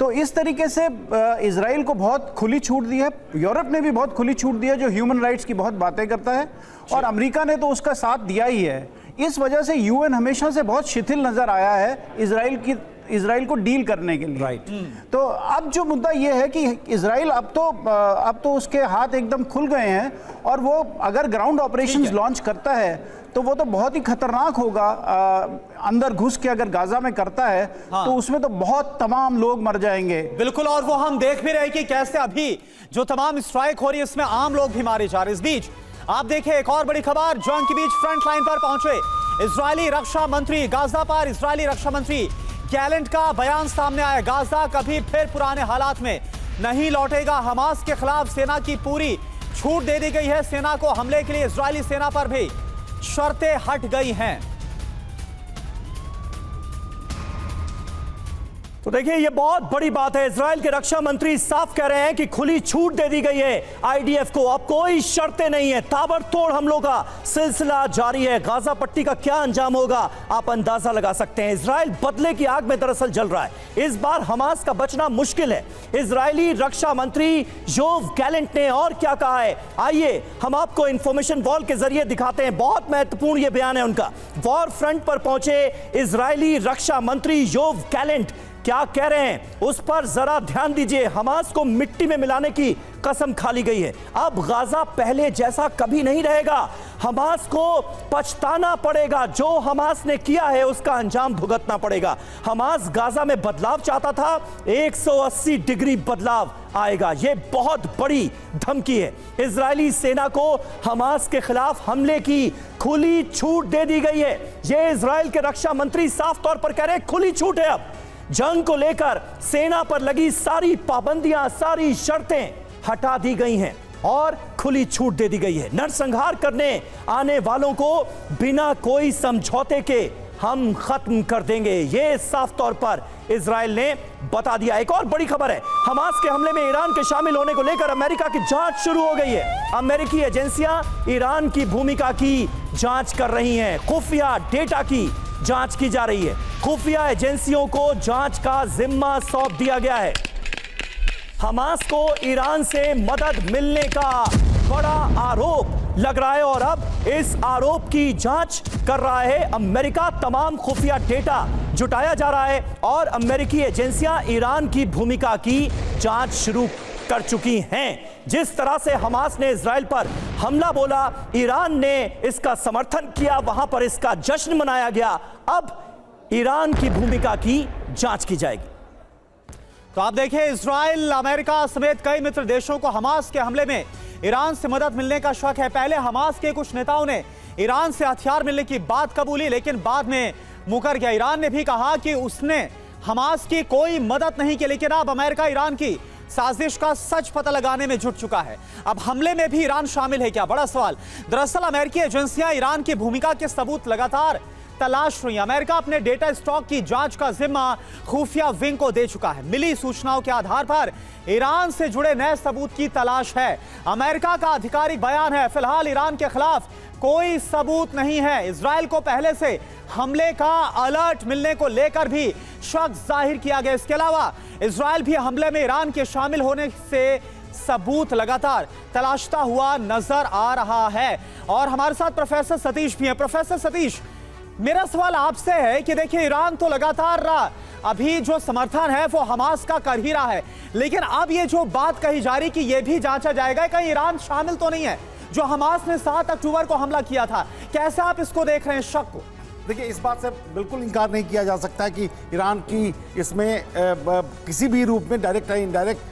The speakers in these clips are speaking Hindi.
तो इस तरीके से इजराइल को बहुत खुली छूट दी है। यूरोप ने भी बहुत खुली छूट दी है, जो ह्यूमन राइट्स की बहुत बातें करता है, और अमेरिका ने तो उसका साथ दिया ही है। इस वजह से यूएन हमेशा से बहुत शिथिल नजर आया है इजराइल को डील करने के लिए। तो अब जो मुद्दा ये है कि इजराइल अब तो उसके हाथ एकदम खुल गए हैं, और वो अगर ग्राउंड ऑपरेशंस लॉन्च करता है तो वो तो बहुत ही खतरनाक होगा। अंदर घुस के अगर गाजा में करता है तो उसमें तो बहुत तमाम लोग मर जाएंगे। बिल्कुल, और वो हम देख भी रहे कि कैसे अभी जो तमाम स्ट्राइक हो रही है इसमें आम लोग भी मारे जा रहे हैं। इस बीच आप देखिए एक और बड़ी खबर, जंग के बीच फ्रंट लाइन पर पहुंचे इजरायली रक्षा मंत्री। गाजा पर इजरायली रक्षा मंत्री गैलेंट का बयान सामने आया। गाजा कभी फिर पुराने हालात में नहीं लौटेगा। हमास के खिलाफ सेना की पूरी छूट दे दी गई है। सेना को हमले के लिए इजरायली सेना पर भी शर्तें हट गई हैं। तो देखिए ये बहुत बड़ी बात है। इजराइल के रक्षा मंत्री साफ कह रहे हैं कि खुली छूट दे दी गई है आईडीएफ को, अब कोई शर्तें नहीं है। ताबड़तोड़ हमलों का सिलसिला जारी है। गाजा पट्टी का क्या अंजाम होगा आप अंदाजा लगा सकते हैं। इजराइल बदले की आग में दरअसल जल रहा है। इस बार हमास का बचना मुश्किल है। इजरायली रक्षा मंत्री योव गैलेंट ने और क्या कहा है, आइए हम आपको इंफॉर्मेशन वॉल के जरिए दिखाते हैं। बहुत महत्वपूर्ण ये बयान है उनका। वॉर फ्रंट पर पहुंचे इजरायली रक्षा मंत्री योव गैलेंट क्या कह रहे हैं उस पर जरा ध्यान दीजिए। हमास को मिट्टी में मिलाने की कसम खा ली गई है। अब गाजा पहले जैसा कभी नहीं रहेगा। हमास को पछताना पड़ेगा। जो हमास ने किया है उसका अंजाम भुगतना पड़ेगा। हमास गाजा में बदलाव चाहता था, 180 डिग्री बदलाव आएगा। यह बहुत बड़ी धमकी है। इजरायली सेना को हमास के खिलाफ हमले की खुली छूट दे दी गई है। यह इजराइल के रक्षा मंत्री साफ तौर पर कह रहे हैं खुली छूट है। अब जंग को लेकर सेना पर लगी सारी पाबंदियां, सारी शर्तें हटा दी गई हैं और खुली छूट दे दी गई है। नरसंहार करने आने वालों को बिना कोई समझौते के हम खत्म कर देंगे, ये साफ तौर पर इजराइल ने बता दिया। एक और बड़ी खबर है, हमास के हमले में ईरान के शामिल होने को लेकर अमेरिका की जांच शुरू हो गई है। अमेरिकी एजेंसियां ईरान की भूमिका की जांच कर रही हैं। खुफिया डेटा की जांच की जा रही है। खुफिया एजेंसियों को जांच का जिम्मा सौंप दिया गया है। हमास को ईरान से मदद मिलने का बड़ा आरोप लग रहा है और अब इस आरोप की जांच कर रहा है अमेरिका। तमाम खुफिया डेटा जुटाया जा रहा है और अमेरिकी एजेंसियां ईरान की भूमिका की जांच शुरू कर चुकी हैं। जिस तरह से हमास ने इजराइल पर हमला बोला, ईरान ने इसका समर्थन किया, वहां पर इसका जश्न मनाया गया। अब ईरान की भूमिका की जांच की जाएगी। तो आप देखिए, इजराइल, अमेरिका समेत कई मित्र देशों को हमास के हमले में ईरान से मदद मिलने का शक है। पहले हमास के कुछ नेताओं ने ईरान से हथियार मिलने की बात कबूली, लेकिन बाद में मुकर गया। ईरान ने भी कहा कि उसने हमास की कोई मदद नहीं की, लेकिन अब अमेरिका ईरान की साजिश का सच पता लगाने में जुट चुका है। अब हमले में भी ईरान शामिल है क्या, बड़ा सवाल। दरअसल अमेरिकी एजेंसियां ईरान की भूमिका के सबूत लगातार तलाश रही। अमेरिका अपने डेटा स्टॉक की जांच का जिम्मा खुफिया विंग को दे चुका है। मिली सूचनाओं के आधार पर ईरान से जुड़े नए सबूत की तलाश है। अमेरिका का आधिकारिक बयान है, फिलहाल ईरान के खिलाफ कोई सबूत नहीं है। इजराइल को पहले से हमले का अलर्ट मिलने को लेकर भी शक जाहिर किया गया। इसके अलावा इजराइल भी हमले में ईरान के शामिल होने से सबूत लगातार तलाशता हुआ नजर आ रहा है। और हमारे साथ प्रोफेसर सतीश भी हैं। प्रोफेसर सतीश, मेरा सवाल आपसे है कि देखिए, ईरान तो लगातार अभी जो समर्थन है वो हमास का कर ही रहा है, लेकिन अब ये जो बात कही जा रही कि ये भी जांचा जाएगा कहीं ईरान शामिल तो नहीं है जो हमास ने 7 अक्टूबर को हमला किया था। कैसे आप इसको देख रहे हैं, शक को? देखिए, इस बात से बिल्कुल इनकार नहीं किया जा सकता है कि ईरान की इसमें किसी भी रूप में डायरेक्ट या इनडायरेक्ट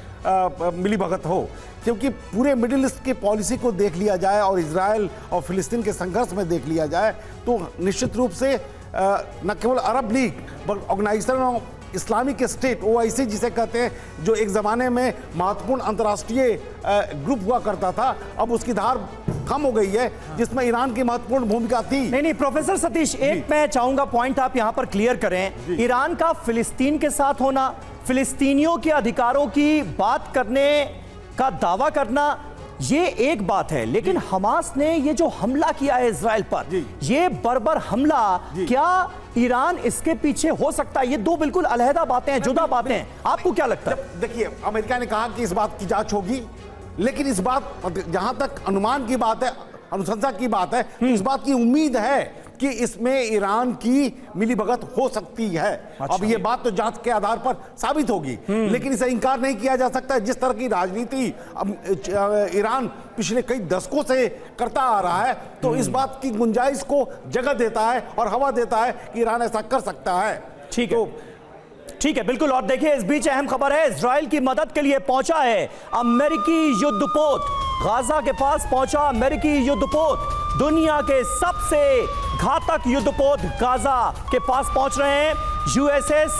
मिलीभगत हो, क्योंकि पूरे मिडिल ईस्ट की पॉलिसी को देख लिया जाए और इजराइल और फिलिस्तीन के संघर्ष में देख लिया जाए तो निश्चित रूप से न केवल अरब लीग बल्कि Organisation of Islamic State, OIC जिसे कहते हैं, जो एक ज़माने में महत्वपूर्ण अंतर्राष्ट्रीय ग्रुप हुआ करता था, अब उसकी धार कम हो गई है, जिसमें ईरान की महत्वपूर्ण भूमिका थी। नहीं, प्रोफेसर सतीश, एक मैं चाहूंगा पॉइंट आप यहां पर क्लियर करें। ईरान का फिलिस्तीन के साथ होना, फिलिस्तीनियों के अधिकारों की बात करने का दावा करना, ये एक बात है, लेकिन हमास ने ये जो हमला किया है इजराइल पर, ये बर्बर हमला, क्या ईरान इसके पीछे हो सकता है? ये दो बिल्कुल अलहदा बातें हैं, जुदा बातें हैं। आपको क्या लगता है? देखिए, अमेरिका ने कहा कि इस बात की जांच होगी, लेकिन इस बात, जहां तक अनुमान की बात है, अनुशंसा की बात है, इस बात की उम्मीद है कि इसमें ईरान की मिलीभगत हो सकती है। अब ये बात तो जांच के आधार पर साबित होगी, लेकिन इसे इंकार नहीं किया जा सकता। जिस तरह की राजनीति ईरान पिछले कई दशकों से करता आ रहा है, तो इस बात की गुंजाइश को जगह देता है और हवा देता है कि ईरान ऐसा कर सकता है। ठीक है, ठीक है, बिल्कुल। और देखिए, इस बीच अहम खबर है, इजराइल की मदद के लिए पहुंचा है अमेरिकी युद्धपोत। गाजा के पास पहुंचा अमेरिकी युद्धपोत। दुनिया के सबसे घातक युद्धपोत गाजा के पास पहुंच रहे हैं। यूएसएस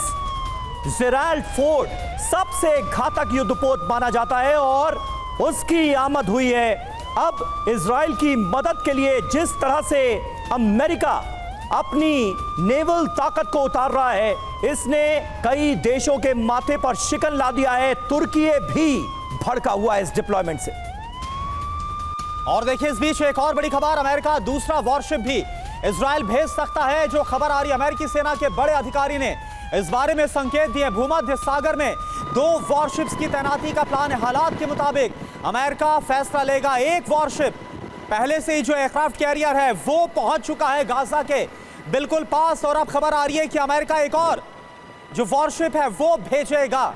जेराल्ड फोर्ड सबसे घातक युद्धपोत माना जाता है और उसकी आमद हुई है। अब इजराइल की मदद के लिए जिस तरह से अमेरिका अपनी नेवल ताकत को उतार रहा है, इसने कई देशों के माथे पर शिकन ला दिया है। तुर्की भी भड़का हुआ है इस डिप्लॉयमेंट से। और देखिए, इस बीच एक और बड़ी खबर, अमेरिका दूसरा वॉरशिप भी इजराइल भेज सकता है। जो खबर आ रही है, अमेरिकी सेना के बड़े अधिकारी ने इस बारे में संकेत दिए। भूमध्य सागर में 2 वॉरशिप्स की तैनाती का प्लान है। हालात के मुताबिक अमेरिका फैसला लेगा। एक वॉरशिप पहले से ही जो एयरक्राफ्ट कैरियर है वो पहुंच चुका है गाजा के बिल्कुल पास, और अब खबर आ रही है कि अमेरिका एक और जो वॉरशिप है वो भेजेगा।